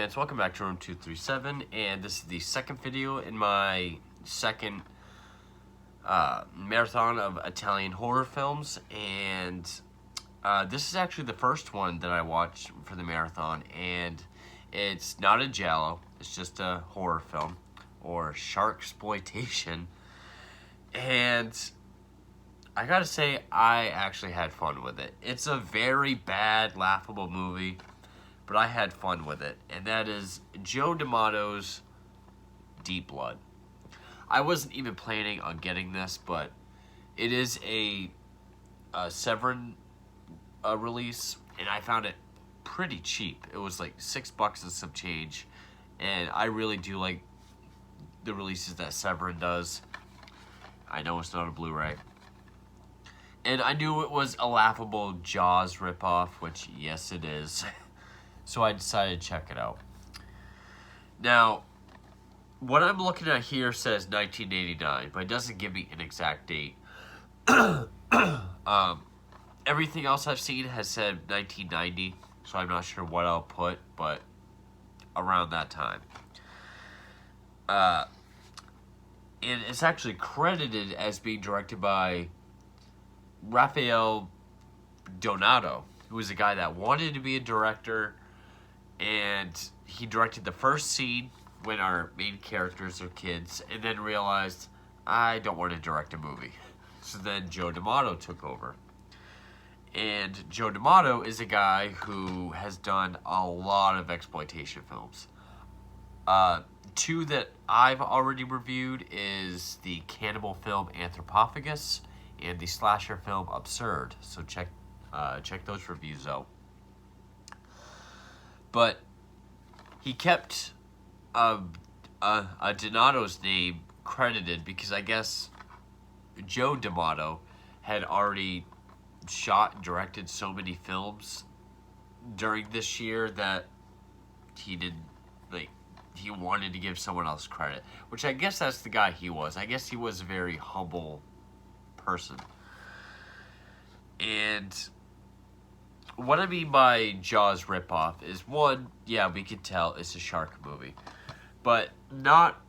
fans, welcome back to Room 237, and this is the second video in my second marathon of Italian horror films, and this is actually the first one that I watched for the marathon, and it's not a giallo, it's just a horror film, or sharksploitation, and I gotta say, I actually had fun with it. It's a very bad, laughable movie, but I had fun with it, and that is Joe D'Amato's Deep Blood. I wasn't even planning on getting this, but it is a Severin release, and I found it pretty cheap. It was like $6 and some change, and I really do like the releases that Severin does. I know it's not a Blu-ray. And I knew it was a laughable Jaws ripoff, which, yes, it is. So I decided to check it out. Now, what I'm looking at here says 1989, but it doesn't give me an exact date. Everything else I've seen has said 1990, so I'm not sure what I'll put, but around that time. And it's actually credited as being directed by Rafael Donato, who was a guy that wanted to be a director, and he directed the first scene when our main characters are kids, and then realized, I don't want to direct a movie. So then Joe D'Amato took over. And Joe D'Amato is a guy who has done a lot of exploitation films. Two that I've already reviewed is the cannibal film Anthropophagus and the slasher film Absurd. So check those reviews out. But he kept Donato's name credited because I guess Joe D'Amato had already shot and directed so many films during this year that he wanted to give someone else credit, which I guess that's the guy he was. I guess he was a very humble person. And what I mean by Jaws ripoff is, one, yeah, we can tell it's a shark movie, but not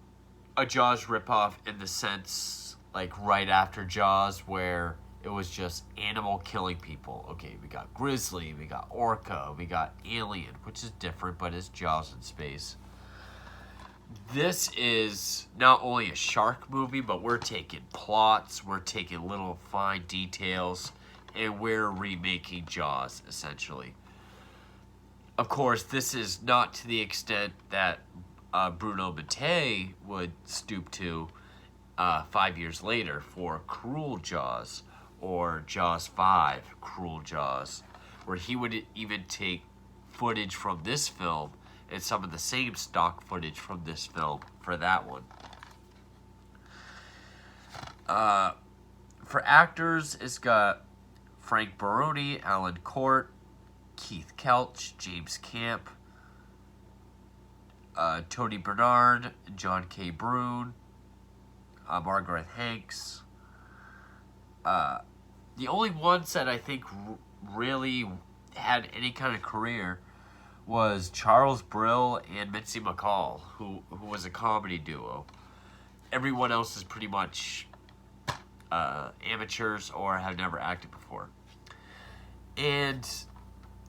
a Jaws ripoff in the sense, like, right after Jaws, where it was just animal killing people. Okay, we got Grizzly, we got Orca, we got Alien, which is different, but it's Jaws in space. This is not only a shark movie, but we're taking plots, we're taking little fine details, and we're remaking Jaws, essentially. Of course, this is not to the extent that Bruno Mattei would stoop to 5 years later for Cruel Jaws, or Jaws 5, Cruel Jaws, where he would even take footage from this film and some of the same stock footage from this film for that one. For actors, it's got Frank Baroni, Alan Court, Keith Kelch, James Camp, Tony Bernard, John K. Brune, Margaret Hanks. The only ones that I think really had any kind of career was Charles Brill and Mitzi McCall, who was a comedy duo. Everyone else is pretty much amateurs or have never acted before. And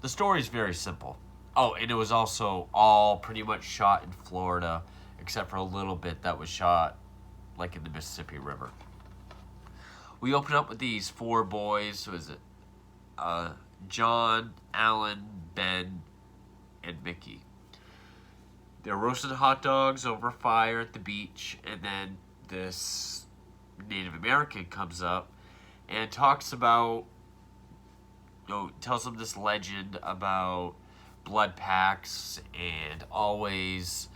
the story is very simple. Oh, and it was also all pretty much shot in Florida, except for a little bit that was shot like in the Mississippi River. We open up with these four boys. Who is it? John, Alan, Ben, and Mickey. They're roasting hot dogs over fire at the beach, and then this Native American comes up and talks about, tells them this legend about blood pacts and always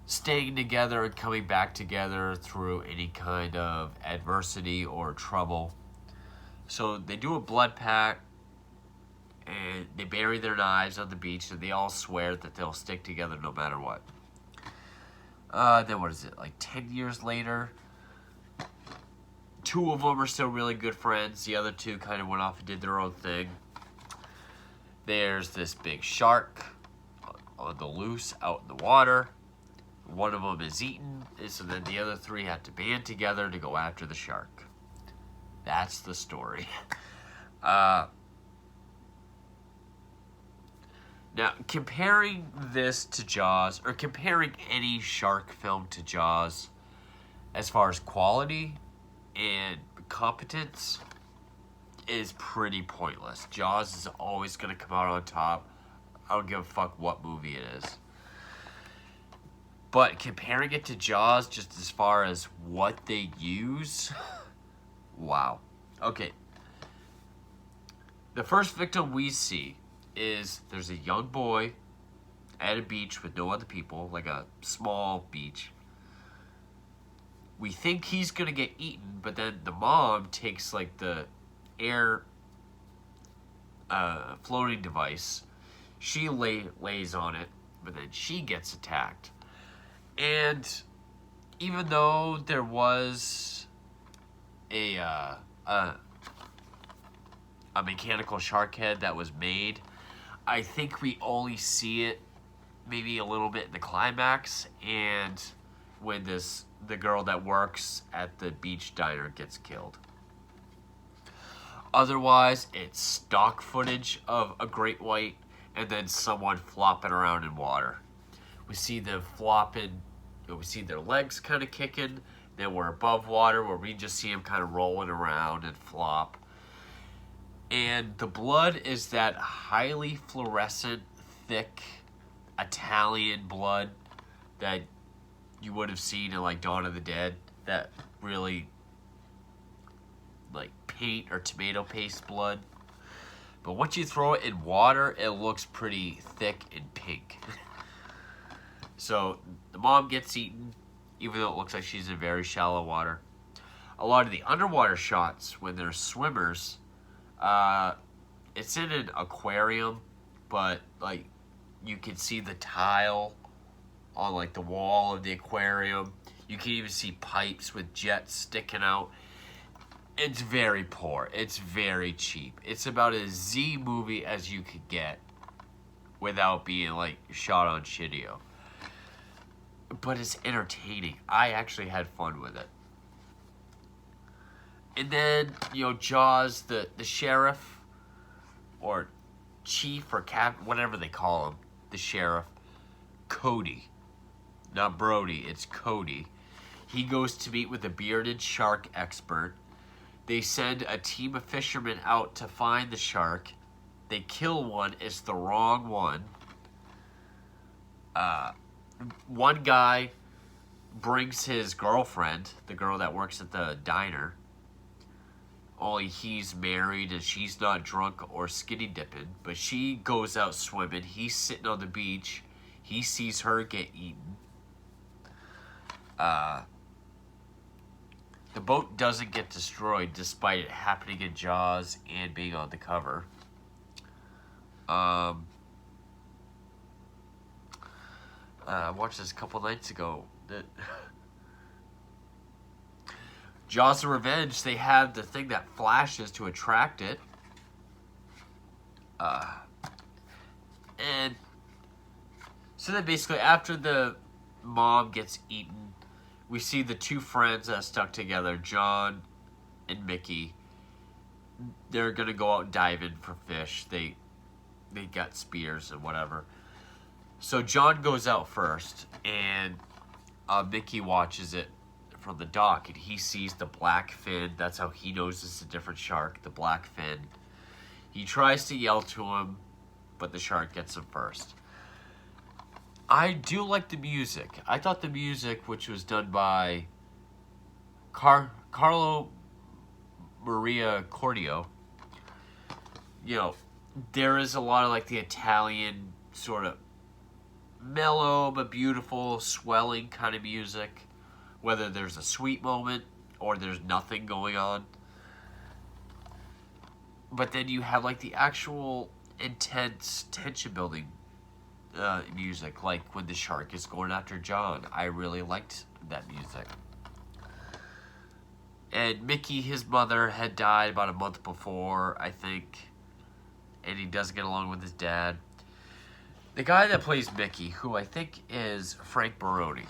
staying together and coming back together through any kind of adversity or trouble. So they do a blood pact, and they bury their knives on the beach, and they all swear that they'll stick together no matter what. Then what is it, like 10 years later? Two of them are still really good friends. The other two kind of went off and did their own thing. There's this big shark on the loose out in the water. One of them is eaten, so then the other three have to band together to go after the shark. That's the story. Now, comparing this to Jaws, or comparing any shark film to Jaws, as far as quality and competence, is pretty pointless. Jaws is always going to come out on top. I don't give a fuck what movie it is. But comparing it to Jaws, just as far as what they use, wow. Okay. The first victim we see is there's a young boy at a beach with no other people, like a small beach. We think he's gonna get eaten, but then the mom takes like the air floating device. She lays on it, but then she gets attacked. And even though there was a mechanical shark head that was made, I think we only see it maybe a little bit in the climax and when the girl that works at the beach diner gets killed. Otherwise, it's stock footage of a great white and then someone flopping around in water. We see them flopping, we see their legs kind of kicking, then we're above water where we just see them kind of rolling around and flop. And the blood is that highly fluorescent, thick Italian blood that you would have seen in like Dawn of the Dead. That really like paint or tomato paste blood. But once you throw it in water, it looks pretty thick and pink. So the mom gets eaten, even though it looks like she's in very shallow water. A lot of the underwater shots when they're swimmers, it's in an aquarium, but like you can see the tile on like the wall of the aquarium. You can even see pipes with jets sticking out. It's very poor. It's very cheap. It's about as Z movie as you could get without being like shot on Shidio. But it's entertaining. I actually had fun with it. And then, Jaws, the sheriff, or chief, or cap, whatever they call him, the sheriff, Cody. Not Brody, it's Cody. He goes to meet with a bearded shark expert. They send a team of fishermen out to find the shark. They kill one, it's the wrong one. One guy brings his girlfriend, the girl that works at the diner. Only he's married and she's not drunk or skinny dipping. But she goes out swimming. He's sitting on the beach. He sees her get eaten. The boat doesn't get destroyed despite it happening in Jaws and being on the cover. I watched this a couple nights ago. Jaws of Revenge, they have the thing that flashes to attract it. And so then basically after the mom gets eaten, we see the two friends that stuck together, John and Mickey. They're going to go out diving for fish. They got spears and whatever. So John goes out first, and Mickey watches it from the dock, and he sees the black fin. That's how he knows it's a different shark, the black fin. He tries to yell to him, but the shark gets him first. I do like the music. I thought the music, which was done by Carlo Maria Cordio, there is a lot of like the Italian sort of mellow but beautiful, swelling kind of music. Whether there's a sweet moment or there's nothing going on. But then you have like the actual intense tension building music, like when the shark is going after John. I really liked that music. And Mickey, his mother, had died about a month before, I think. And he doesn't get along with his dad. the guy that plays Mickey, who I think is Frank Baroni,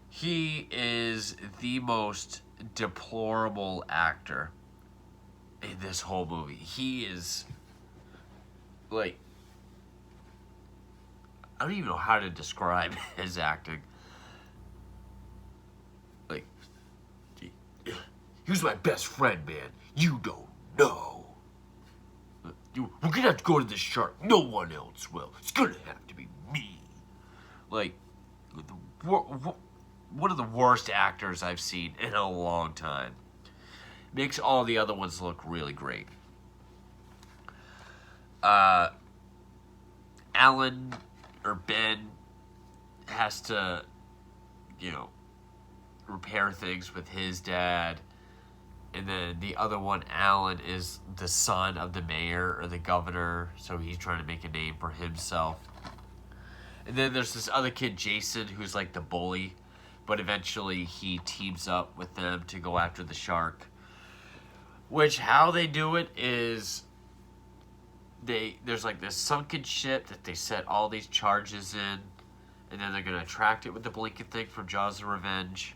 he is the most deplorable actor in this whole movie. He is, like, I don't even know how to describe his acting. Like, he was my best friend, man. You don't know. We're gonna have to go to this shark. No one else will. It's gonna have to be me. Like, one of the worst actors I've seen in a long time. Makes all the other ones look really great. Alan, or Ben, has to, repair things with his dad. And then the other one, Alan, is the son of the mayor or the governor, so he's trying to make a name for himself. And then there's this other kid, Jason, who's like the bully, but eventually he teams up with them to go after the shark. Which, how they do it is, there's like this sunken ship that they set all these charges in, and then they're going to attract it with the blinking thing from Jaws of Revenge.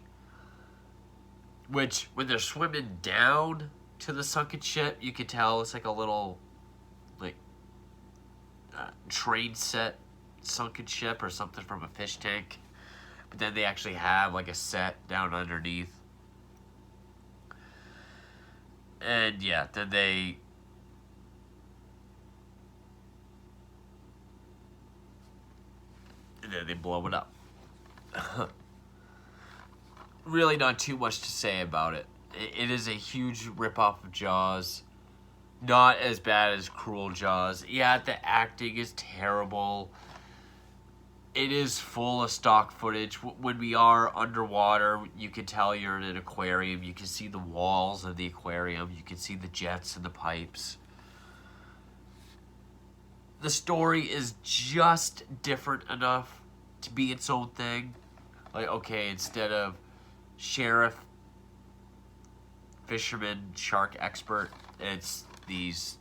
Which, when they're swimming down to the sunken ship, you can tell it's like a little, like, train set sunken ship or something from a fish tank. But then they actually have, like, a set down underneath. And, yeah, then they blow it up. Really not too much to say about it. It is a huge ripoff of Jaws. Not as bad as Cruel Jaws. Yeah, the acting is terrible. It is full of stock footage. When we are underwater, you can tell you're in an aquarium. You can see the walls of the aquarium. You can see the jets and the pipes. The story is just different enough to be its own thing. Like, okay, instead of sheriff, fisherman, shark expert, it's these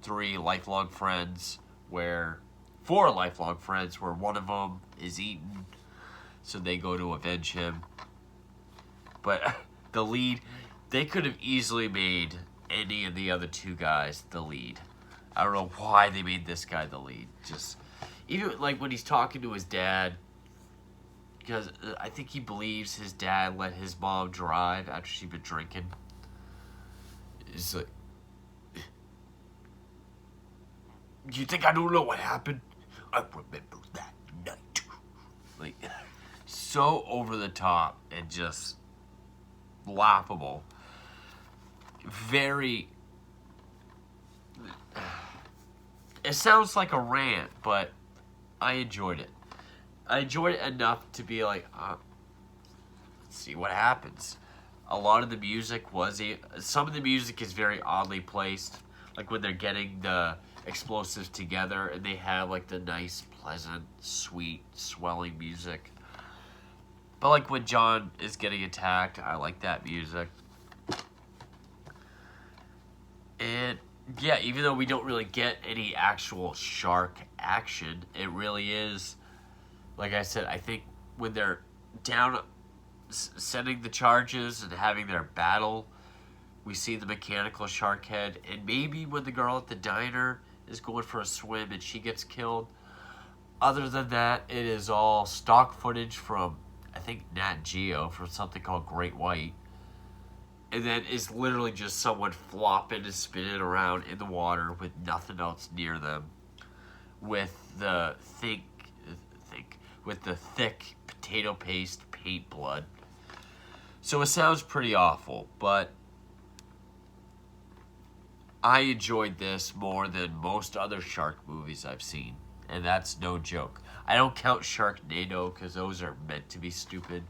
four lifelong friends where one of them is eaten, so they go to avenge him. But the lead, they could have easily made any of the other two guys the lead. I don't know why they made this guy the lead. Just, even like when he's talking to his dad, because I think he believes his dad let his mom drive after she'd been drinking. It's like, you think I don't know what happened? I remember that night. Like, so over the top and just laughable. Very... It sounds like a rant, but I enjoyed it. I enjoyed it enough to be like, let's see what happens. A lot of the music some of the music is very oddly placed. Like when they're getting the explosives together and they have like the nice, pleasant, sweet, swelling music. But like when John is getting attacked, I like that music. And yeah, even though we don't really get any actual shark action, it really is, like I said, I think when they're down setting the charges and having their battle, we see the mechanical shark head, and maybe when the girl at the diner is going for a swim and she gets killed. Other than that, it is all stock footage from, I think, Nat Geo, from something called Great White. And then it's literally just someone flopping and spinning around in the water with nothing else near them, with the thick potato paste paint blood. So it sounds pretty awful, but I enjoyed this more than most other shark movies I've seen, and that's no joke. I don't count Sharknado because those are meant to be stupid.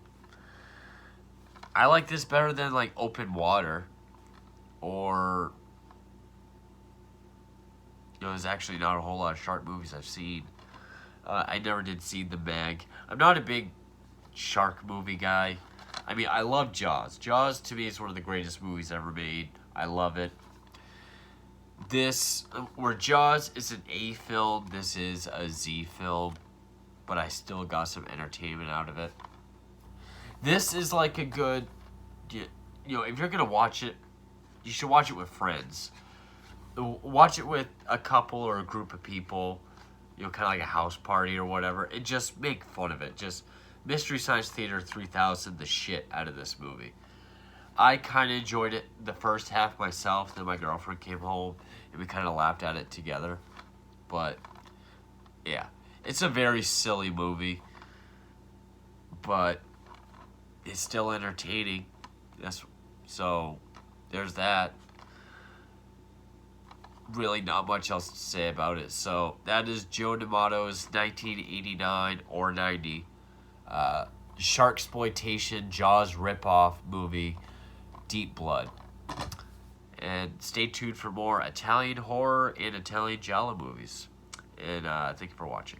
I like this better than like Open Water, or there's actually not a whole lot of shark movies I've seen. I never did see The Meg. I'm not a big shark movie guy. I mean, I love Jaws. Jaws to me is one of the greatest movies ever made. I love it. This, where Jaws is an A film, this is a Z film, but I still got some entertainment out of it. This is like a good, you know, if you're gonna watch it, you should watch it with friends. Watch it with a couple or a group of people, you know, kind of like a house party or whatever, and just make fun of it. Just Mystery Science Theater 3000 the shit out of this movie. I kind of enjoyed it the first half myself, then my girlfriend came home, and we kind of laughed at it together. But, yeah, it's a very silly movie, but it's still entertaining. So, there's that. Really not much else to say about it. So, that is Joe D'Amato's 1989 or 90 Sharksploitation Jaws ripoff movie, Deep Blood. And stay tuned for more Italian horror and Italian giallo movies. And thank you for watching.